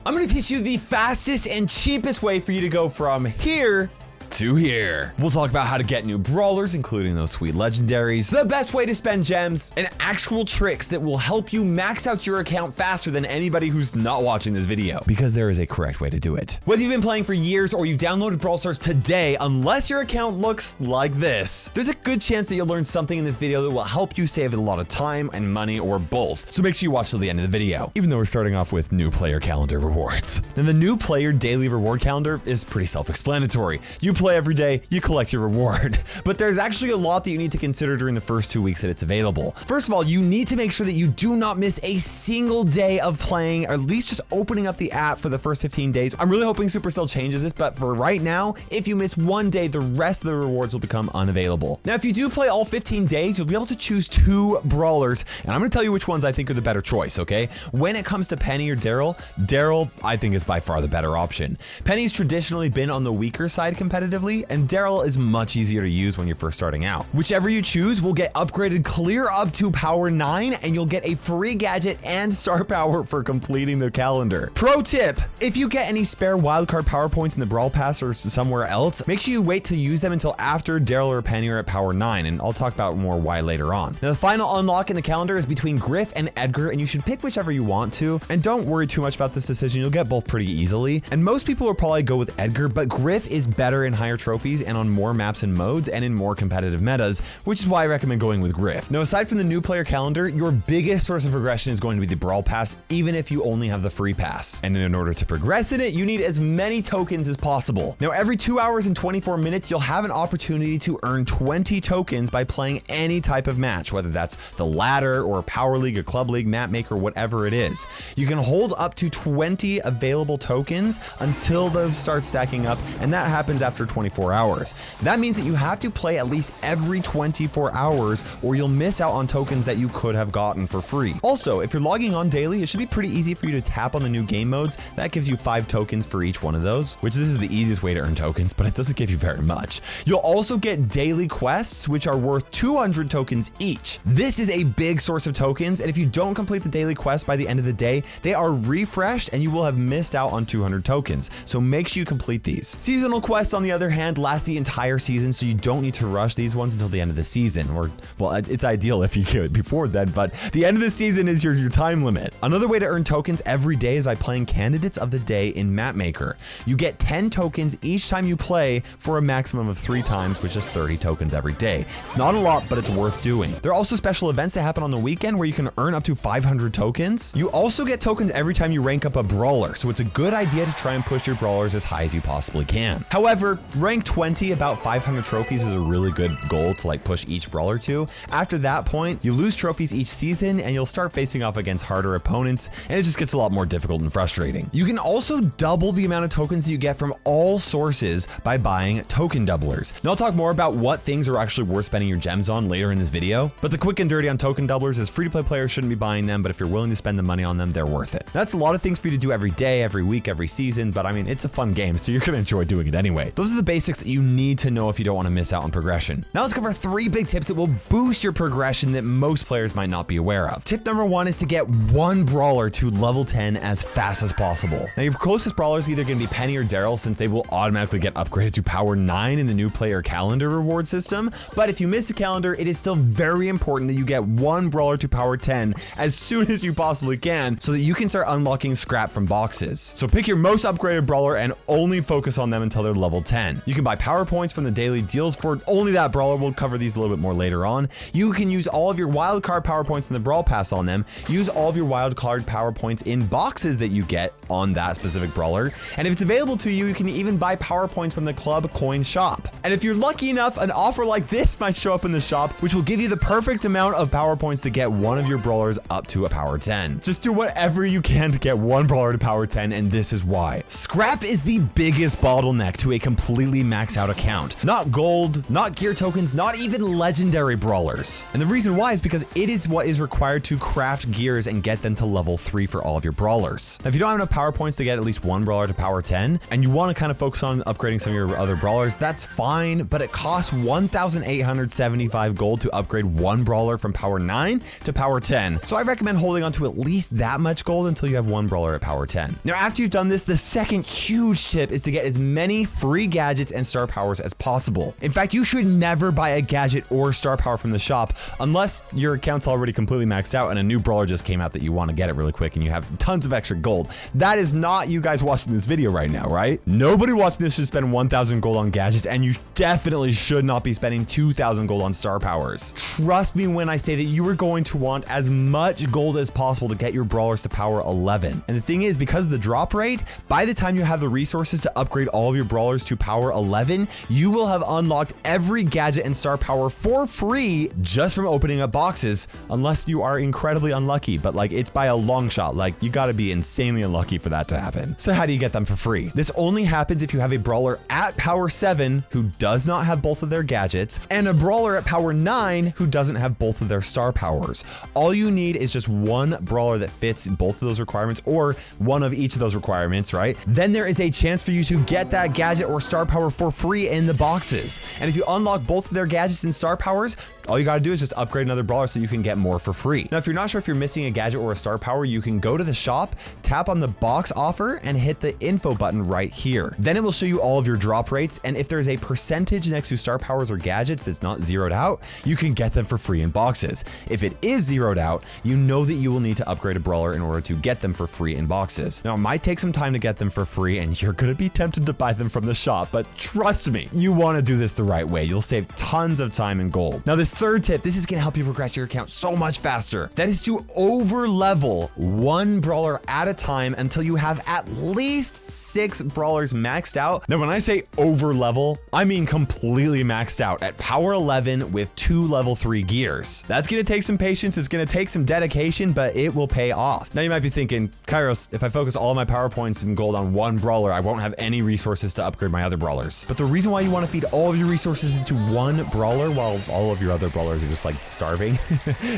I'm going to teach you the fastest and cheapest way for you to go from here to here. We'll talk about how to get new brawlers, including those sweet legendaries, the best way to spend gems, and actual tricks that will help you max out your account faster than anybody who's not watching this video, because there is a correct way to do it. Whether you've been playing for years or you downloaded Brawl Stars today, unless your account looks like this, there's a good chance that you'll learn something in this video that will help you save a lot of time and money, or both. So make sure you watch till the end of the video, even though we're starting off with new player calendar rewards. Now, the new player daily reward calendar is pretty self-explanatory. You play every day, you collect your reward. But there's actually a lot that you need to consider during the first 2 weeks that it's available. First of all, you need to make sure that you do not miss a single day of playing, or at least just opening up the app for the first 15 days. I'm really hoping Supercell changes this, but for right now, if you miss one day, the rest of the rewards will become unavailable. Now, if you do play all 15 days, you'll be able to choose 2 brawlers, and I'm going to tell you which ones I think are the better choice, okay? When it comes to Penny or Daryl, I think is by far the better option. Penny's traditionally been on the weaker side competitively, and Daryl is much easier to use when you're first starting out. Whichever you choose will get upgraded clear up to power 9, and you'll get a free gadget and star power for completing the calendar. Pro tip, if you get any spare wildcard power points in the Brawl Pass or somewhere else, make sure you wait to use them until after Daryl or Penny are at power 9, and I'll talk about more why later on. Now, the final unlock in the calendar is between Griff and Edgar, and you should pick whichever you want to, and don't worry too much about this decision. You'll get both pretty easily, and most people will probably go with Edgar, but Griff is better in higher trophies and on more maps and modes and in more competitive metas, which is why I recommend going with Griff. Now, aside from the new player calendar, your biggest source of progression is going to be the Brawl Pass, even if you only have the free pass. And in order to progress in it, you need as many tokens as possible. Now, every 2 hours and 24 minutes, you'll have an opportunity to earn 20 tokens by playing any type of match, whether that's the ladder or Power League, a Club League, Map Maker, whatever it is. You can hold up to 20 available tokens until those start stacking up, and that happens after 24 hours. That means that you have to play at least every 24 hours or you'll miss out on tokens that you could have gotten for free. Also, if you're logging on daily, it should be pretty easy for you to tap on the new game modes. That gives you 5 tokens for each one of those, which this is the easiest way to earn tokens, but it doesn't give you very much. You'll also get daily quests, which are worth 200 tokens each. This is a big source of tokens, and if you don't complete the daily quest by the end of the day, they are refreshed and you will have missed out on 200 tokens. So make sure you complete these. Seasonal quests, on the other hand, last the entire season, so you don't need to rush these ones until the end of the season, or, well, it's ideal if you could before then, but the end of the season is your time limit. Another way to earn tokens every day is by playing Candidates of the Day in Map Maker. You get 10 tokens each time you play for a maximum of 3 times, which is 30 tokens every day. It's not a lot, but it's worth doing. There are also special events that happen on the weekend where you can earn up to 500 tokens. You also get tokens every time you rank up a brawler, so it's a good idea to try and push your brawlers as high as you possibly can. However, rank 20, about 500 trophies, is a really good goal to push each brawler to. After that point, you lose trophies each season and you'll start facing off against harder opponents, and it just gets a lot more difficult and frustrating. You can also double the amount of tokens that you get from all sources by buying token doublers. Now, I'll talk more about what things are actually worth spending your gems on later in this video, but the quick and dirty on token doublers is free-to-play players shouldn't be buying them, but if you're willing to spend the money on them, they're worth it. That's a lot of things for you to do every day, every week, every season, but I mean, it's a fun game, so you're gonna enjoy doing it anyway. Those are the basics that you need to know if you don't want to miss out on progression. Now let's cover 3 big tips that will boost your progression that most players might not be aware of. Tip number 1 is to get 1 brawler to level 10 as fast as possible. Now, your closest brawler is either going to be Penny or Daryl, since they will automatically get upgraded to power 9 in the new player calendar reward system. But if you miss the calendar, it is still very important that you get 1 brawler to power 10 as soon as you possibly can, so that you can start unlocking scrap from boxes. So pick your most upgraded brawler and only focus on them until they're level 10. You can buy power points from the daily deals for only that brawler. We'll cover these a little bit more later on. You can use all of your wild card power points in the Brawl Pass on them. Use all of your wild card power points in boxes that you get on that specific brawler. And if it's available to you, you can even buy power points from the club coin shop. And if you're lucky enough, an offer like this might show up in the shop, which will give you the perfect amount of power points to get one of your brawlers up to a power 10. Just do whatever you can to get 1 brawler to power 10, and this is why. Scrap is the biggest bottleneck to a complete completely max out account. Not gold, not gear tokens, not even legendary brawlers. And the reason why is because it is what is required to craft gears and get them to level 3 for all of your brawlers. Now, if you don't have enough power points to get at least one brawler to power 10, and you want to kind of focus on upgrading some of your other brawlers, that's fine, but it costs 1,875 gold to upgrade one brawler from power 9 to power 10. So I recommend holding on to at least that much gold until you have one brawler at power 10. Now, after you've done this, the second huge tip is to get as many free gadgets and star powers as possible. In fact, you should never buy a gadget or star power from the shop unless your account's already completely maxed out and a new brawler just came out that you want to get it really quick and you have tons of extra gold. That is not you guys watching this video right now, right? Nobody watching this should spend 1,000 gold on gadgets, and you definitely should not be spending 2,000 gold on star powers. Trust me when I say that you are going to want as much gold as possible to get your brawlers to power 11. And the thing is, because of the drop rate, by the time you have the resources to upgrade all of your brawlers to power 11, you will have unlocked every gadget and star power for free just from opening up boxes, unless you are incredibly unlucky, but like it's by a long shot. Like you gotta be insanely unlucky for that to happen. So how do you get them for free? This only happens if you have a brawler at power 7 who does not have both of their gadgets and a brawler at power 9 who doesn't have both of their star powers. All you need is just one brawler that fits both of those requirements, or one of each of those requirements, right? Then there is a chance for you to get that gadget or star power for free in the boxes. And if you unlock both of their gadgets and star powers, all you gotta do is just upgrade another brawler so you can get more for free. Now, if you're not sure if you're missing a gadget or a star power, you can go to the shop, tap on the box offer, and hit the info button right here. Then it will show you all of your drop rates, and if there's a percentage next to star powers or gadgets that's not zeroed out, you can get them for free in boxes. If it is zeroed out, you know that you will need to upgrade a brawler in order to get them for free in boxes. Now, it might take some time to get them for free, and you're gonna be tempted to buy them from the shop, but trust me, you wanna do this the right way. You'll save tons of time and gold. Now, this third tip, this is gonna help you progress your account so much faster. That is to over level one brawler at a time until you have at least 6 brawlers maxed out. Now, when I say over level, I mean completely maxed out at power 11 with 2 level 3 gears. That's gonna take some patience, it's gonna take some dedication, but it will pay off. Now you might be thinking, Kairos, if I focus all of my power points and gold on one brawler, I won't have any resources to upgrade my other brawlers. But the reason why you want to feed all of your resources into one brawler while all of your other brawlers are just like starving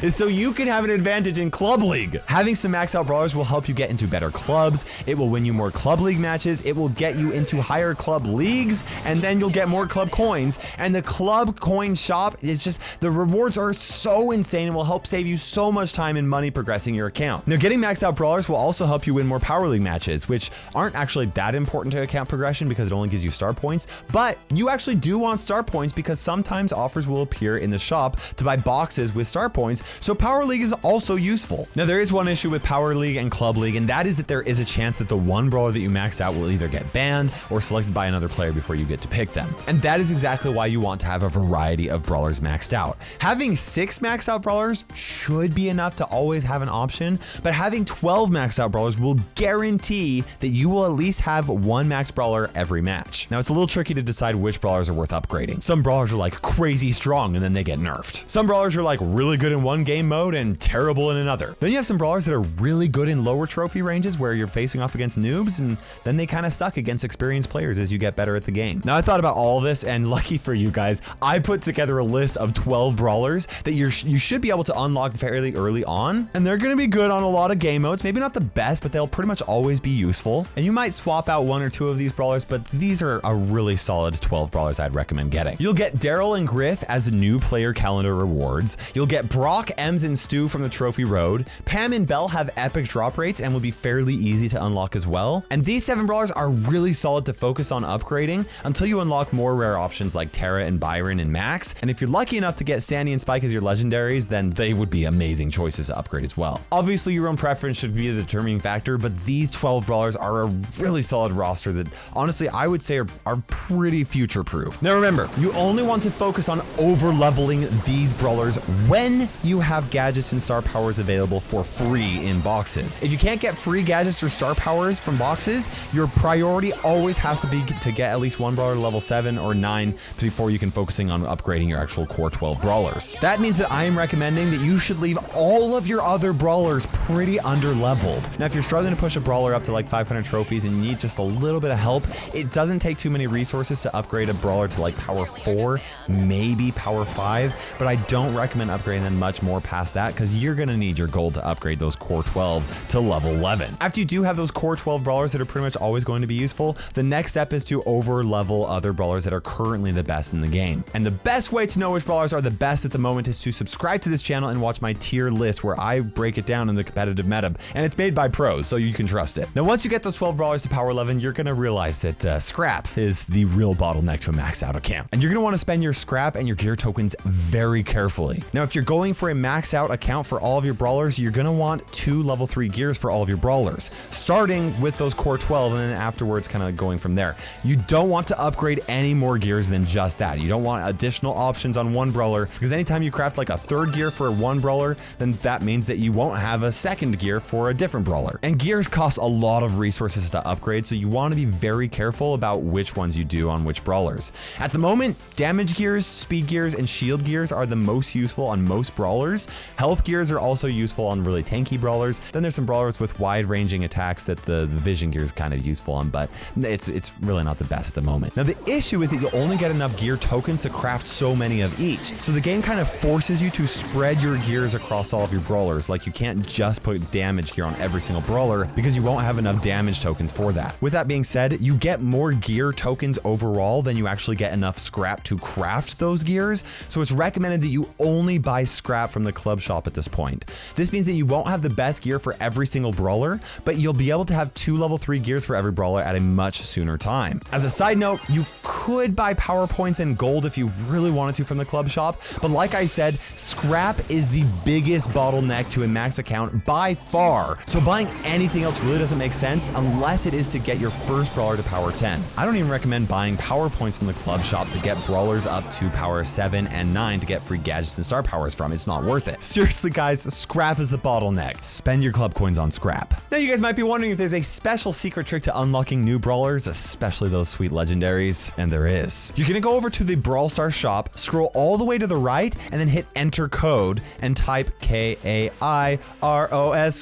is so you can have an advantage in Club League. Having some max out brawlers will help you get into better clubs. It will win you more Club League matches. It will get you into higher club leagues, and then you'll get more club coins. And the club coin shop is just, the rewards are so insane and will help save you so much time and money progressing your account. Now, getting maxed out brawlers will also help you win more Power League matches, which aren't actually that important to account progression because it only gives you star points, but you actually do want star points because sometimes offers will appear in the shop to buy boxes with star points, so Power League is also useful. Now, there is one issue with Power League and Club League, and that is that there is a chance that the one brawler that you max out will either get banned or selected by another player before you get to pick them. And that is exactly why you want to have a variety of brawlers maxed out. Having 6 maxed out brawlers should be enough to always have an option, but having 12 maxed out brawlers will guarantee that you will at least have one max brawler every match. Now, it's a little tricky to decide which brawlers are worth upgrading. Some brawlers are like crazy strong and then they get nerfed. Some brawlers are like really good in one game mode and terrible in another. Then you have some brawlers that are really good in lower trophy ranges where you're facing off against noobs, and then they kind of suck against experienced players as you get better at the game. Now, I thought about all this, and lucky for you guys, I put together a list of 12 brawlers that you should be able to unlock fairly early on, and they're going to be good on a lot of game modes. Maybe not the best, but they'll pretty much always be useful. And you might swap out 1 or 2 of these brawlers, but these are a really solid 12 brawlers I'd recommend getting. You'll get Daryl and Griff as new player calendar rewards. You'll get Brock, Ems, and Stu from the Trophy Road. Pam and Belle have epic drop rates and will be fairly easy to unlock as well. And these 7 brawlers are really solid to focus on upgrading until you unlock more rare options like Tara and Byron and Max. And if you're lucky enough to get Sandy and Spike as your legendaries, then they would be amazing choices to upgrade as well. Obviously, your own preference should be the determining factor, but these 12 brawlers are a really solid roster that honestly I would say are pretty future-proof. Now remember, you only want to focus on over-leveling these brawlers when you have gadgets and star powers available for free in boxes. If you can't get free gadgets or star powers from boxes, your priority always has to be to get at least one brawler to level 7 or 9 before you can focusing on upgrading your actual core 12 brawlers. That means that I am recommending that you should leave all of your other brawlers pretty under-leveled. Now, if you're struggling to push a brawler up to like 500 trophies and you need just a little bit of help, it doesn't take too many resources to upgrade a brawler to like power 4, maybe power 5, but I don't recommend upgrading them much more past that because you're gonna need your gold to upgrade those core 12 to level 11. After you do have those core 12 brawlers that are pretty much always going to be useful, the next step is to over level other brawlers that are currently the best in the game. And the best way to know which brawlers are the best at the moment is to subscribe to this channel and watch my tier list where I break it down in the competitive meta, and it's made by pros, so you can trust it. Now, once you get those 12 brawlers to power 11, you're gonna realize that scrap is the real bottleneck to a maxed out account. And you're gonna wanna spend your scrap and your gear tokens very carefully. Now, if you're going for a max out account for all of your brawlers, you're gonna want 2 level 3 gears for all of your brawlers, starting with those core 12 and then afterwards kind of going from there. You don't want to upgrade any more gears than just that. You don't want additional options on one brawler, because anytime you craft like a 3rd gear for one brawler, then that means that you won't have a 2nd gear for a different brawler. And gears cost a lot of resources to upgrade, so you want to be very careful about which ones you do on which brawlers. At the moment, damage gears, speed gears, and shield gears are the most useful on most brawlers. Health gears are also useful on really tanky brawlers. Then there's some brawlers with wide-ranging attacks that the vision gear is kind of useful on, but it's really not the best at the moment. Now, the issue is that you only get enough gear tokens to craft so many of each. So the game kind of forces you to spread your gears across all of your brawlers. Like, you can't just put damage gear on every single brawler because you won't have enough damage tokens for that. With that being said, you get more gear tokens overall than you actually get enough scrap to craft those gears. So it's recommended that you only buy scrap from the club shop at this point. This means that you won't have the best gear for every single brawler, but you'll be able to have 2 level 3 gears for every brawler at a much sooner time. As a side note, you could buy power points and gold if you really wanted to from the club shop, but like I said, scrap is the biggest bottleneck to a max account by far. So buying anything else really doesn't make sense unless it is to get your first brawler to power 10. I don't even recommend buying power points from the club shop to get brawlers up to power 7 and 9 to get free gadgets and star powers from. It's not worth it. Seriously guys, scrap is the bottleneck. Spend your club coins on scrap. Now you guys might be wondering if there's a special secret trick to unlocking new brawlers, especially those sweet legendaries, and there is. You're gonna go over to the Brawl Stars shop, scroll all the way to the right, and then hit enter code and type KAIROS,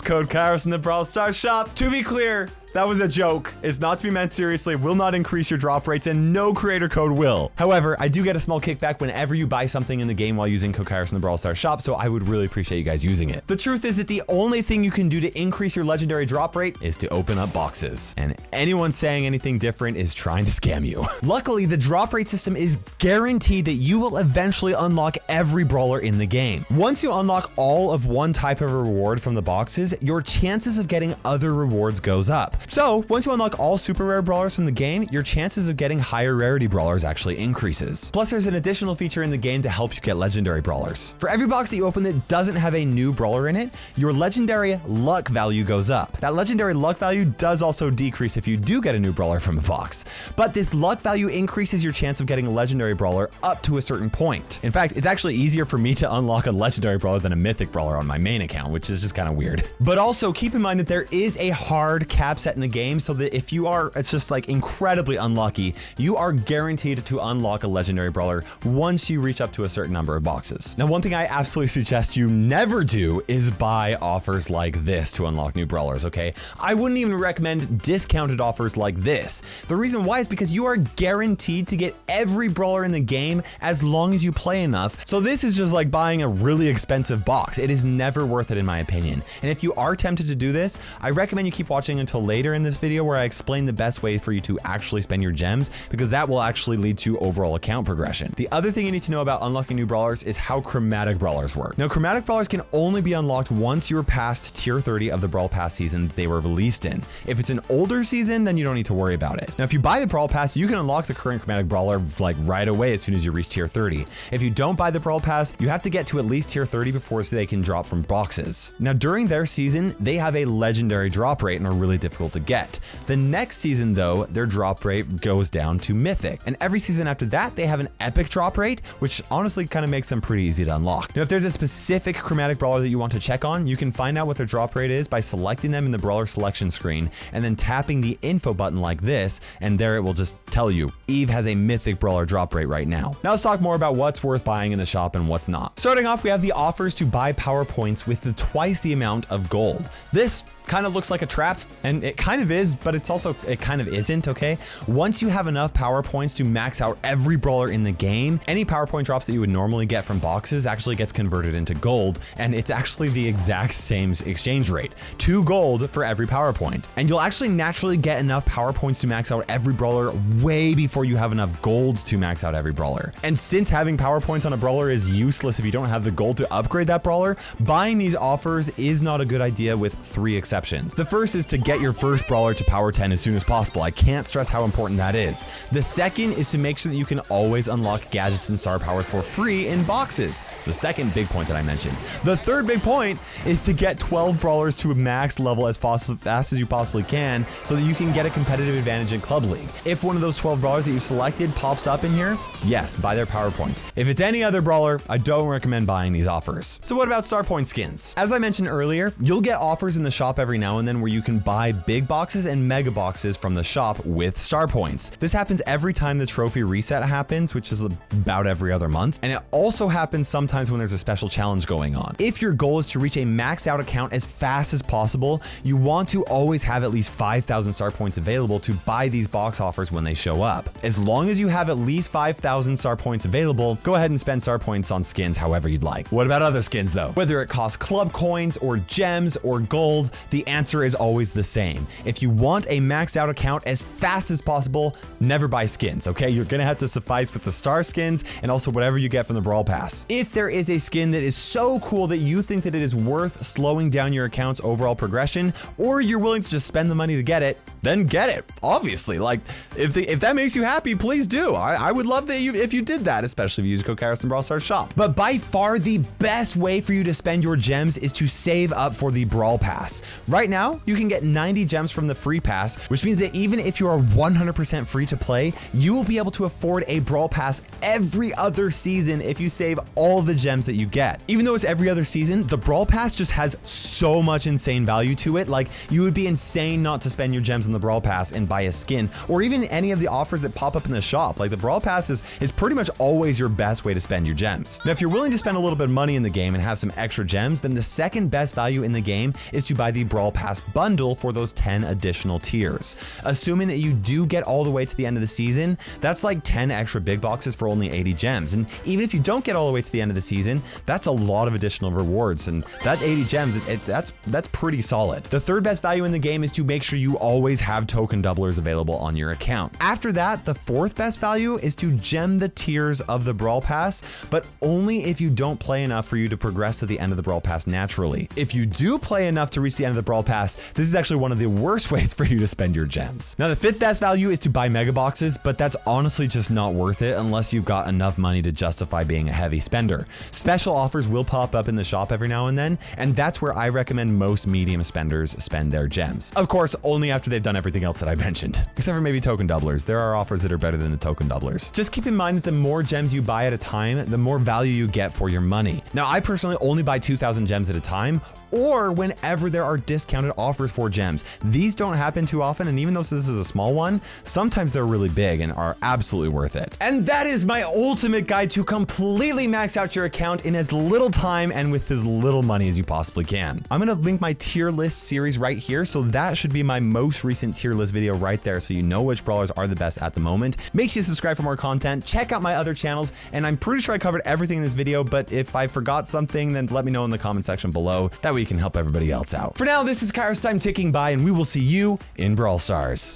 code Kairos in the Brawl Stars shop. To be clear, that was a joke. It's not to be meant seriously, will not increase your drop rates, and no creator code will. However, I do get a small kickback whenever you buy something in the game while using code Kairos in the Brawl Stars shop, so I would really appreciate you guys using it. The truth is that the only thing you can do to increase your legendary drop rate is to open up boxes, and anyone saying anything different is trying to scam you. Luckily, the drop rate system is guaranteed that you will eventually unlock every brawler in the game. Once you unlock all of one type of reward from the boxes, your chances of getting other rewards goes up. So once you unlock all super rare brawlers from the game, your chances of getting higher rarity brawlers actually increases. Plus, there's an additional feature in the game to help you get legendary brawlers. For every box that you open that doesn't have a new brawler in it, your legendary luck value goes up. That legendary luck value does also decrease if you do get a new brawler from a box, but this luck value increases your chance of getting a legendary brawler up to a certain point. In fact, it's actually easier for me to unlock a legendary brawler than a mythic brawler on my main account, which is just kind of weird. But also keep in mind that there is a hard cap set in the game, so that if you are, it's just like incredibly unlucky, you are guaranteed to unlock a legendary brawler once you reach up to a certain number of boxes. Now, one thing I absolutely suggest you never do is buy offers like this to unlock new brawlers, okay? I wouldn't even recommend discounted offers like this. The reason why is because you are guaranteed to get every brawler in the game as long as you play enough. So this is just like buying a really expensive box. It is never worth it in my opinion. And if you are tempted to do this, I recommend you keep watching until later in this video where I explain the best way for you to actually spend your gems, because that will actually lead to overall account progression. The other thing you need to know about unlocking new brawlers is how Chromatic Brawlers work. Now, Chromatic Brawlers can only be unlocked once you're past tier 30 of the Brawl Pass season that they were released in. If it's an older season, then you don't need to worry about it. Now, if you buy the Brawl Pass, you can unlock the current Chromatic Brawler like right away as soon as you reach tier 30. If you don't buy the Brawl Pass, you have to get to at least tier 30 before they can drop from boxes. Now, during their season, they have a legendary drop rate and are really difficult to get. The next season though, their drop rate goes down to mythic, and every season after that they have an epic drop rate, which honestly kind of makes them pretty easy to unlock. Now, if there's a specific Chromatic Brawler that you want to check on, you can find out what their drop rate is by selecting them in the brawler selection screen and then tapping the info button like this, and there it will just tell you Eve has a mythic brawler drop rate right now. Now let's talk more about what's worth buying in the shop and what's not. Starting off, we have the offers to buy power points with twice the amount of gold. This kind of looks like a trap, and it kind of is, but it kind of isn't, okay? Once you have enough power points to max out every brawler in the game, any power point drops that you would normally get from boxes actually gets converted into gold, and it's actually the exact same exchange rate. 2 gold for every power point. And you'll actually naturally get enough power points to max out every brawler way before you have enough gold to max out every brawler. And since having power points on a brawler is useless if you don't have the gold to upgrade that brawler, buying these offers is not a good idea with 3 exceptions. The first is to get your first brawler to power 10 as soon as possible. I can't stress how important that is. The second is to make sure that you can always unlock gadgets and star powers for free in boxes. The second big point that I mentioned. The third big point is to get 12 brawlers to a max level as fast as you possibly can so that you can get a competitive advantage in Club League. If one of those 12 brawlers that you selected pops up in here, yes, buy their power points. If it's any other brawler, I don't recommend buying these offers. So what about star point skins? As I mentioned earlier, you'll get offers in the shop every now and then where you can buy big boxes and mega boxes from the shop with star points. This happens every time the trophy reset happens, which is about every other month, and it also happens sometimes when there's a special challenge going on. If your goal is to reach a max out account as fast as possible, you want to always have at least 5,000 star points available to buy these box offers when they show up. As long as you have at least 5,000 star points available, go ahead and spend star points on skins however you'd like. What about other skins though? Whether it costs club coins or gems or gold, the answer is always the same. If you want a maxed out account as fast as possible, never buy skins, okay? You're gonna have to suffice with the star skins and also whatever you get from the Brawl Pass. If there is a skin that is so cool that you think that it is worth slowing down your account's overall progression, or you're willing to just spend the money to get it, then get it. Obviously, like if that makes you happy, please do. I would love that if you did that, especially if you use code Kairos in Brawl Stars shop. But by far the best way for you to spend your gems is to save up for the Brawl Pass. Right now, you can get 90 gems from the free pass, which means that even if you are 100% free to play, you will be able to afford a Brawl Pass every other season if you save all the gems that you get. Even though it's every other season, the Brawl Pass just has so much insane value to it. Like, you would be insane not to spend your gems on the Brawl Pass and buy a skin, or even any of the offers that pop up in the shop. Like, the Brawl Pass is pretty much always your best way to spend your gems. Now, if you're willing to spend a little bit of money in the game and have some extra gems, then the second best value in the game is to buy the Brawl Pass bundle for those 10 additional tiers. Assuming that you do get all the way to the end of the season, that's like 10 extra big boxes for only 80 gems. And even if you don't get all the way to the end of the season, that's a lot of additional rewards. And that 80 gems, that's pretty solid. The third best value in the game is to make sure you always have token doublers available on your account. After that, the fourth best value is to gem the tiers of the Brawl Pass, but only if you don't play enough for you to progress to the end of the Brawl Pass naturally. If you do play enough to reach the end of the Brawl Pass, this is actually one of the worst ways for you to spend your gems. Now, the fifth best value is to buy mega boxes, but that's honestly just not worth it unless you've got enough money to justify being a heavy spender. Special offers will pop up in the shop every now and then, and that's where I recommend most medium spenders spend their gems. Of course, only after they've done everything else that I mentioned, except for maybe token doublers. There are offers that are better than the token doublers. Just keep in mind that the more gems you buy at a time, the more value you get for your money. Now, I personally only buy 2,000 gems at a time, or whenever there are discounted offers for gems. These don't happen too often, and even though this is a small one, sometimes they're really big and are absolutely worth it. And that is my ultimate guide to completely max out your account in as little time and with as little money as you possibly can. I'm gonna link my tier list series right here, so that should be my most recent tier list video right there, so you know which brawlers are the best at the moment. Make sure you subscribe for more content, check out my other channels, and I'm pretty sure I covered everything in this video, but if I forgot something, then let me know in the comment section below. That way you can help everybody else out. For now, this is KairosTime ticking by, and we will see you in Brawl Stars.